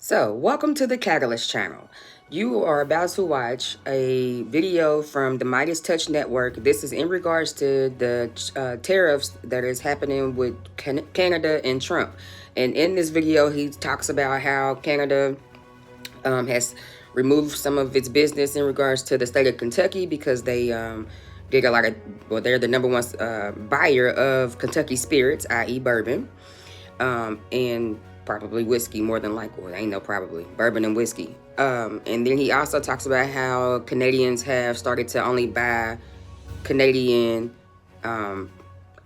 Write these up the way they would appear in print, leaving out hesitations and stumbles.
So, welcome to the Catalyst channel. You are about to watch a video from the Midas Touch Network. This is in regards to the tariffs that is happening with Canada and Trump. And in this video, he talks about how Canada has removed some of its business in regards to the state of Kentucky because they did a lot of, well, they're the number one buyer of Kentucky spirits, i.e. bourbon. And probably whiskey, more than likely. Well, ain't no probably. Bourbon and whiskey. And then he also talks about how Canadians have started to only buy Canadian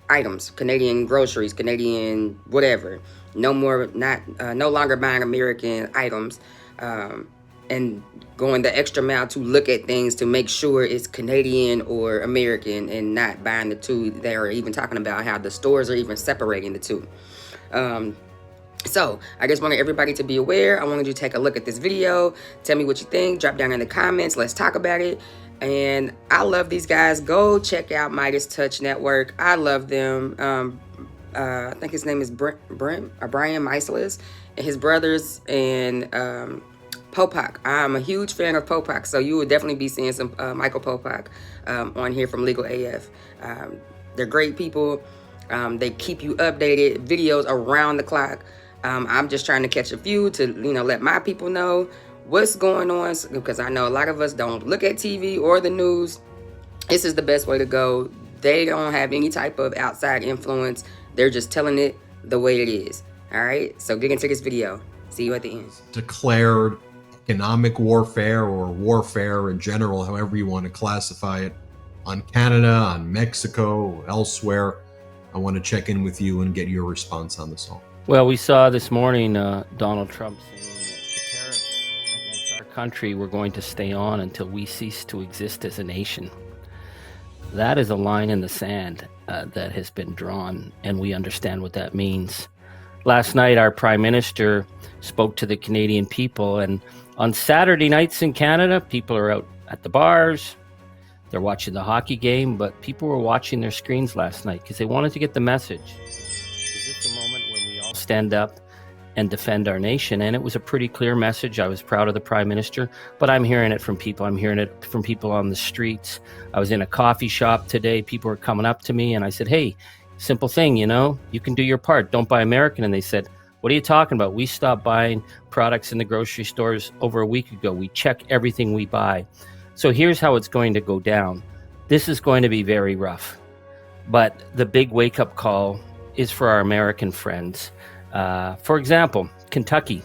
items, Canadian groceries, Canadian whatever. No longer buying American items, and going the extra mile to look at things to make sure it's Canadian or American and not buying the two. They are even talking about how the stores are even separating the two. So I just wanted everybody to be aware. I wanted you to take a look at this video. Tell me what you think. Drop down in the comments. Let's talk about it. And I love these guys. Go check out Midas Touch Network. I love them. I think his name is Brian Meisles and his brothers and Popak. I'm a huge fan of Popak, so you will definitely be seeing some Michael Popak on here from Legal AF. They're great people. They keep you updated, videos around the clock. I'm just trying to catch a few to, let my people know what's going on, because I know a lot of us don't look at TV or the news. This is the best way to go. They don't have any type of outside influence. They're just telling it the way it is. All right, so get into this video. See you at the end. Declared economic warfare or warfare in general, however you want to classify it, on Canada, on Mexico, elsewhere. I want to check in with you and get your response on this all. Well, we saw this morning Donald Trump saying that the tariffs against our country were going to stay on until we cease to exist as a nation. That is a line in the sand that has been drawn, and we understand what that means. Last night, our Prime Minister spoke to the Canadian people, and on Saturday nights in Canada, people are out at the bars. They're watching the hockey game, but people were watching their screens last night because they wanted to get the message. Is this a moment when we all stand up and defend our nation? And it was a pretty clear message. I was proud of the Prime Minister, but I'm hearing it from people. I'm hearing it from people on the streets. I was in a coffee shop today. People were coming up to me, and I said, hey, simple thing, you can do your part. Don't buy American. And they said, what are you talking about? We stopped buying products in the grocery stores over a week ago. We check everything we buy. So here's how it's going to go down. This is going to be very rough, but the big wake-up call is for our American friends. For example, Kentucky,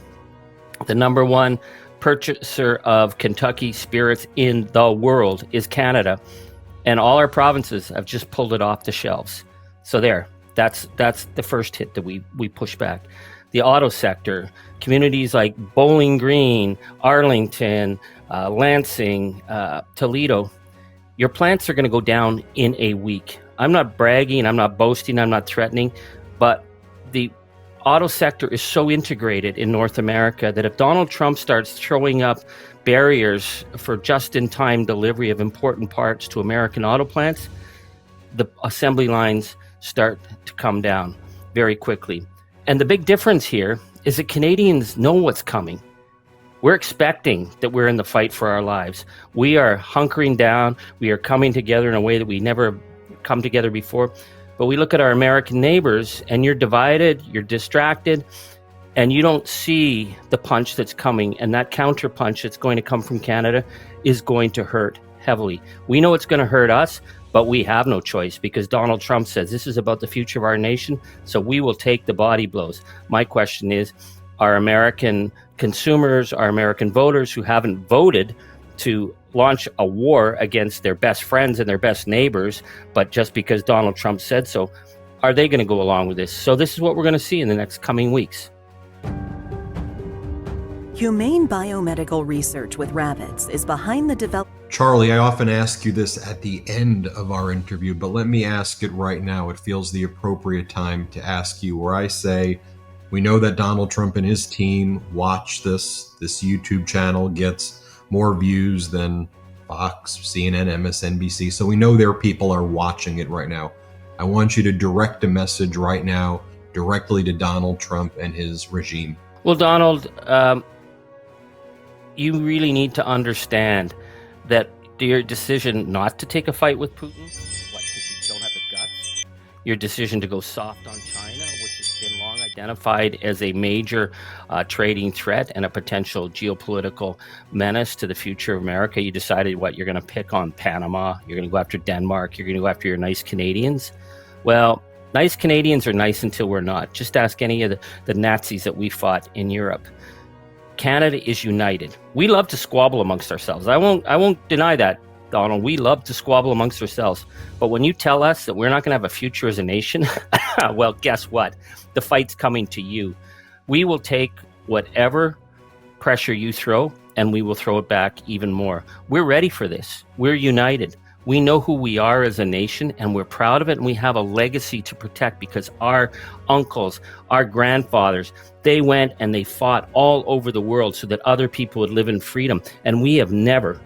the number one purchaser of Kentucky spirits in the world is Canada, and all our provinces have just pulled it off the shelves. So that's the first hit that we push back. The auto sector, communities like Bowling Green, Arlington, Lansing, Toledo, your plants are going to go down in a week. I'm not bragging, I'm not boasting, I'm not threatening, but the auto sector is so integrated in North America that if Donald Trump starts throwing up barriers for just-in-time delivery of important parts to American auto plants, the assembly lines start to come down very quickly. And the big difference here is that Canadians know what's coming. We're expecting that we're in the fight for our lives. We are hunkering down. We are coming together in a way that we never come together before. But we look at our American neighbors, and you're divided, you're distracted, and you don't see the punch that's coming. And that counter punch that's going to come from Canada is going to hurt heavily. We know it's going to hurt us, but we have no choice because Donald Trump says this is about the future of our nation, so we will take the body blows. My question is, are American consumers, our American voters who haven't voted to launch a war against their best friends and their best neighbors, but just because Donald Trump said so, are they going to go along with this? So this is what we're going to see in the next coming weeks. Humane biomedical research with rabbits is behind the development. Charlie, I often ask you this at the end of our interview, but let me ask it right now. It feels the appropriate time to ask you, where I say, we know that Donald Trump and his team watch this YouTube channel, gets more views than Fox, CNN, MSNBC. So we know their people are watching it right now. I want you to direct a message right now directly to Donald Trump and his regime. Well, Donald, you really need to understand that your decision not to take a fight with Putin, what, because you don't have the guts, your decision to go soft on China, which has been long identified as a major trading threat and a potential geopolitical menace to the future of America. You decided what you're going to pick on Panama, you're going to go after Denmark, you're going to go after your nice Canadians. Well, nice Canadians are nice until we're not. Just ask any of the Nazis that we fought in Europe. Canada is united. We love to squabble amongst ourselves. I won't deny that, Donald. We love to squabble amongst ourselves. But when you tell us that we're not going to have a future as a nation, well, guess what? The fight's coming to you. We will take whatever pressure you throw, and we will throw it back even more. We're ready for this. We're united. We know who we are as a nation, and we're proud of it, and we have a legacy to protect because our uncles, our grandfathers, they went and they fought all over the world so that other people would live in freedom. And we have never,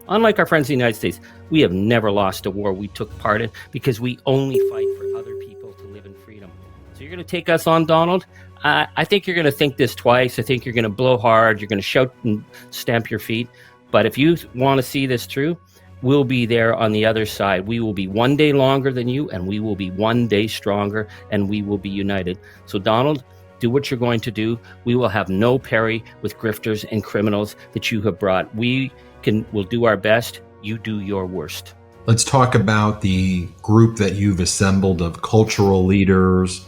unlike our friends in the United States, we have never lost a war we took part in because we only fight for other people to live in freedom. So you're going to take us on, Donald? I think you're going to think this twice. I think you're going to blow hard. You're going to shout and stamp your feet. But if you want to see this through, we'll be there on the other side. We will be one day longer than you, and we will be one day stronger, and we will be united. So, Donald, do what you're going to do. We will have no parry with grifters and criminals that you have brought. We'll do our best. You do your worst. Let's talk about the group that you've assembled of cultural leaders,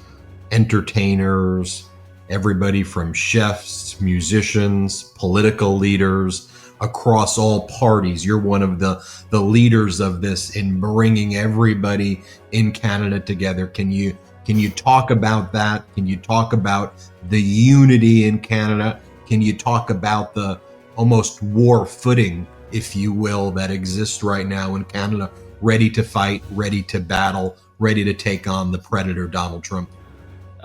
entertainers, everybody from chefs, musicians, political leaders, across all parties. You're one of the leaders of this in bringing everybody in Canada together. Can you talk about that? Can you talk about the unity in Canada? Can you talk about the almost war footing, if you will, that exists right now in Canada, ready to fight, ready to battle, ready to take on the predator, Donald Trump?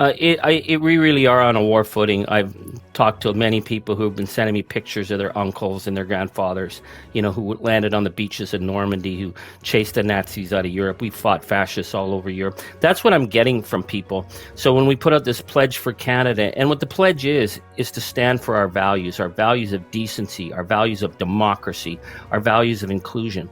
We really are on a war footing. I've talked to many people who have been sending me pictures of their uncles and their grandfathers, who landed on the beaches of Normandy, who chased the Nazis out of Europe. We fought fascists all over Europe. That's what I'm getting from people. So when we put out this pledge for Canada, and what the pledge is to stand for our values of decency, our values of democracy, our values of inclusion.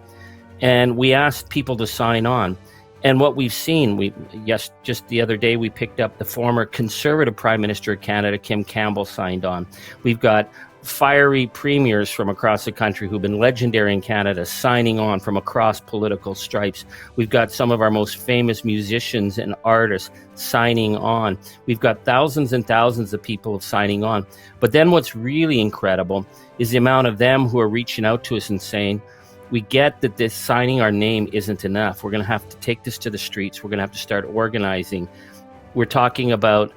And we asked people to sign on. And what we've seen, just the other day, we picked up the former Conservative Prime Minister of Canada, Kim Campbell, signed on. We've got fiery premiers from across the country who've been legendary in Canada signing on from across political stripes. We've got some of our most famous musicians and artists signing on. We've got thousands and thousands of people signing on. But then what's really incredible is the amount of them who are reaching out to us and saying, we get that this signing our name isn't enough. We're going to have to take this to the streets. We're going to have to start organizing. We're talking about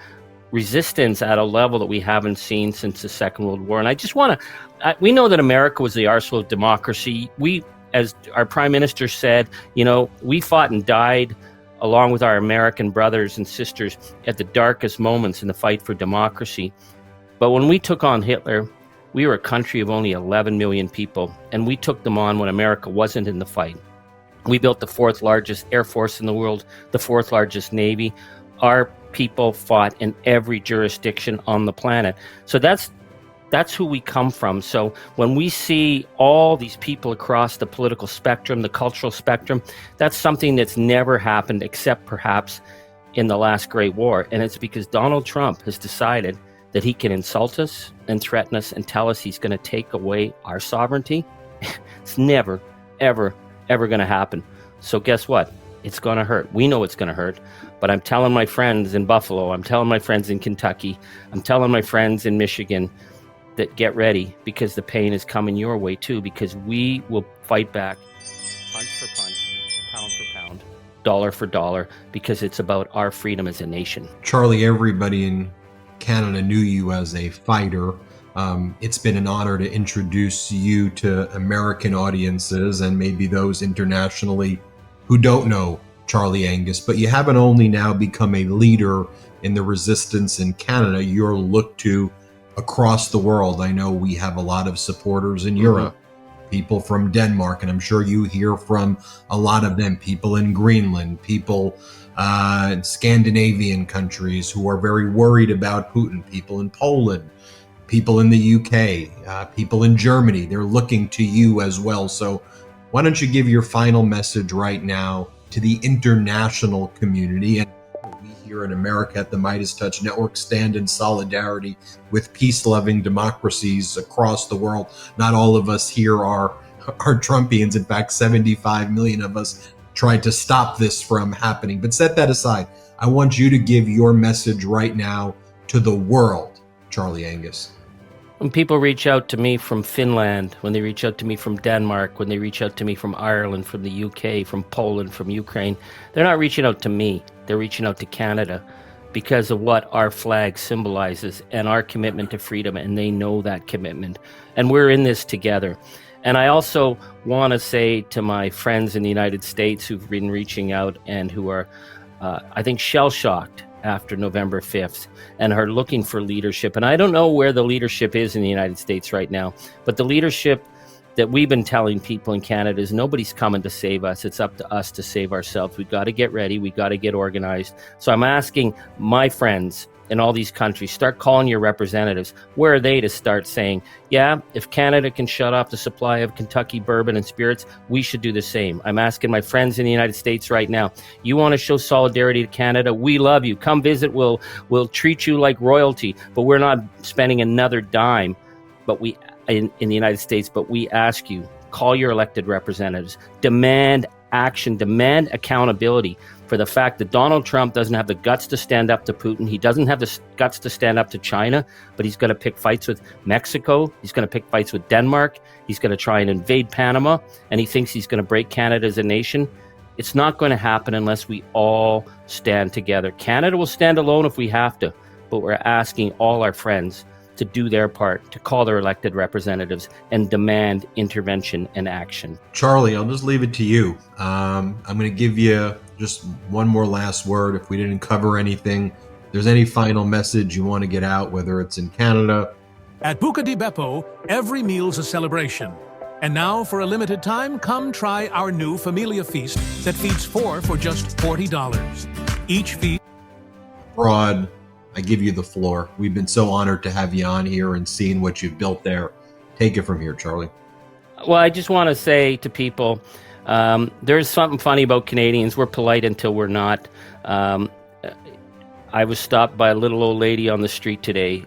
resistance at a level that we haven't seen since the Second World War. And I just want to, we know that America was the arsehole of democracy. We, as our Prime Minister said, we fought and died along with our American brothers and sisters at the darkest moments in the fight for democracy. But when we took on Hitler, we were a country of only 11 million people, and we took them on when America wasn't in the fight. We built the fourth largest Air Force in the world, the fourth largest Navy. Our people fought in every jurisdiction on the planet. So that's who we come from. So when we see all these people across the political spectrum, the cultural spectrum, that's something that's never happened except perhaps in the last Great War. And it's because Donald Trump has decided that he can insult us and threaten us and tell us he's going to take away our sovereignty. It's never, ever, ever going to happen. So guess what? It's going to hurt. We know it's going to hurt. But I'm telling my friends in Buffalo, I'm telling my friends in Kentucky, I'm telling my friends in Michigan that get ready, because the pain is coming your way too, because we will fight back punch for punch, pound for pound, dollar for dollar, because it's about our freedom as a nation. Charlie, everybody in Canada knew you as a fighter. It's been an honor to introduce you to American audiences and maybe those internationally who don't know Charlie Angus, but you haven't only now become a leader in the resistance in Canada, you're looked to across the world. I know we have a lot of supporters in Europe, people from Denmark, and I'm sure you hear from a lot of them, people in Greenland, people in Scandinavian countries who are very worried about Putin, people in Poland, people in the UK, people in Germany, they're looking to you as well. So why don't you give your final message right now to the international community? And we here in America at the Meidas Touch Network stand in solidarity with peace-loving democracies across the world. Not all of us here are Trumpians. In fact, 75 million of us tried to stop this from happening. But set that aside. I want you to give your message right now to the world, Charlie Angus. When people reach out to me from Finland, when they reach out to me from Denmark, when they reach out to me from Ireland, from the UK, from Poland, from Ukraine, they're not reaching out to me. They're reaching out to Canada because of what our flag symbolizes and our commitment to freedom, and they know that commitment. And we're in this together. And I also want to say to my friends in the United States who've been reaching out and who are, I think, shell-shocked after November 5th and are looking for leadership. And I don't know where the leadership is in the United States right now, but the leadership that we've been telling people in Canada is nobody's coming to save us. It's up to us to save ourselves. We've got to get ready. We've got to get organized. So I'm asking my friends in all these countries, start calling your representatives. Where are they to start saying, yeah, if Canada can shut off the supply of Kentucky bourbon and spirits, we should do the same. I'm asking my friends in the United States right now, you want to show solidarity to Canada? We love you. Come visit. We'll treat you like royalty, but we're not spending another dime but we in the United States, but we ask you, call your elected representatives, demand action, demand accountability for the fact that Donald Trump doesn't have the guts to stand up to Putin. He doesn't have the guts to stand up to China, but he's going to pick fights with Mexico. He's going to pick fights with Denmark. He's going to try and invade Panama, and he thinks he's going to break Canada as a nation. It's not going to happen unless we all stand together. Canada will stand alone if we have to, but we're asking all our friends to do their part, to call their elected representatives and demand intervention and action. Charlie, I'll just leave it to you. I'm going to give you just one more last word. If we didn't cover anything, if there's any final message you want to get out, whether it's in Canada. At Buca di Beppo, every meal's a celebration. And now, for a limited time, come try our new Familia Feast that feeds 4 for just $40. Each feast... Broad, I give you the floor. We've been so honored to have you on here and seeing what you've built there. Take it from here, Charlie. Well, I just want to say to people, there's something funny about Canadians. We're polite until we're not. I was stopped by a little old lady on the street today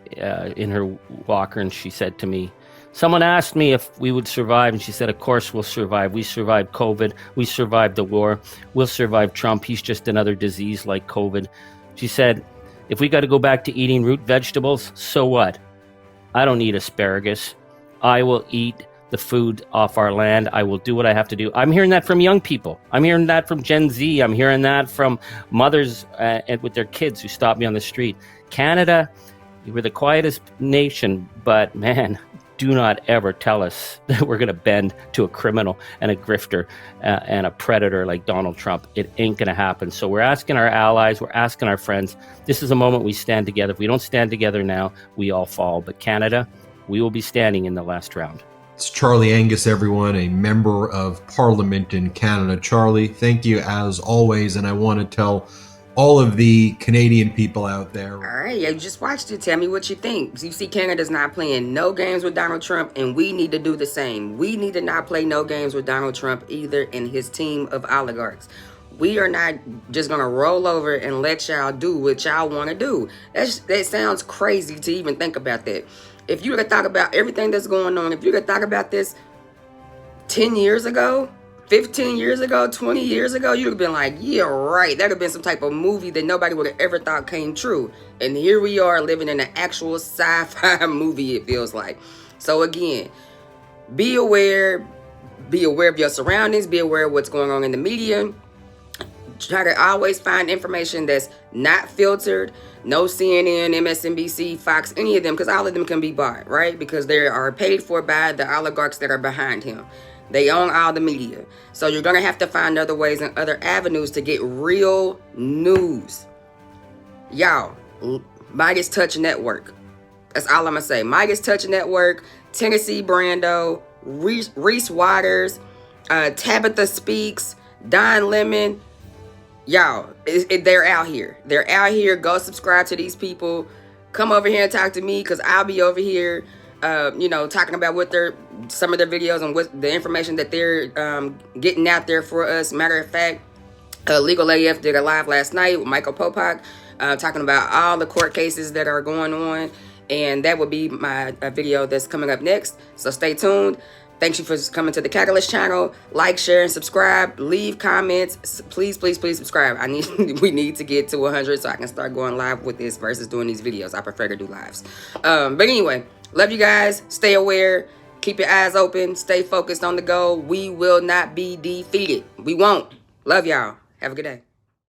in her walker, and she said to me, someone asked me if we would survive, and she said, of course we'll survive. We survived COVID. We survived the war. We'll survive Trump. He's just another disease like COVID. She said, if we got to go back to eating root vegetables, so what? I don't eat asparagus. I will eat the food off our land. I will do what I have to do. I'm hearing that from young people. I'm hearing that from Gen Z. I'm hearing that from mothers and with their kids who stop me on the street. Canada, we're the quietest nation, but man, do not ever tell us that we're going to bend to a criminal and a grifter and a predator like Donald Trump. It ain't going to happen. So we're asking our allies, we're asking our friends, this is a moment we stand together. If we don't stand together now, we all fall. But Canada, we will be standing in the last round. It's Charlie Angus, everyone, a member of Parliament in Canada. Charlie, thank you as always, and I want to tell all of the Canadian people out there. All right, you just watched it. Tell me what you think. You see, Canada's not playing no games with Donald Trump, and we need to do the same. We need to not play no games with Donald Trump either and his team of oligarchs. We are not just going to roll over and let y'all do what y'all want to do. That sounds crazy to even think about that. If you were to talk about everything that's going on, if you were to talk about this 10 years ago, 15 years ago, 20 years ago, you'd have been like, yeah, right. That would have been some type of movie that nobody would have ever thought came true. And here we are living in an actual sci-fi movie, it feels like. So again, be aware of your surroundings, be aware of what's going on in the media. Try to always find information that's not filtered. No CNN, MSNBC, Fox, any of them, because all of them can be bought, right? Because they are paid for by the oligarchs that are behind him. They own all the media. So you're going to have to find other ways and other avenues to get real news. Y'all, Meidas Touch Network. That's all I'm going to say. Meidas Touch Network, Tennessee Brando, Reese Waters, Tabitha Speaks, Don Lemon. Y'all, they're out here. They're out here. Go subscribe to these people. come over here and talk to me, because I'll be over here, you know, talking about what some of their videos and what the information that they're getting out there for us. Matter of fact, Legal AF did a live last night with Michael Popak, talking about all the court cases that are going on, and that will be my video that's coming up next. So stay tuned. Thank you for coming to the Catalyst channel. Like, share, and subscribe. Leave comments. Please, please, please subscribe. We need to get to 100 so I can start going live with this versus doing these videos. I prefer to do lives. But anyway, love you guys. Stay aware. Keep your eyes open. Stay focused on the goal. We will not be defeated. We won't. Love y'all. Have a good day.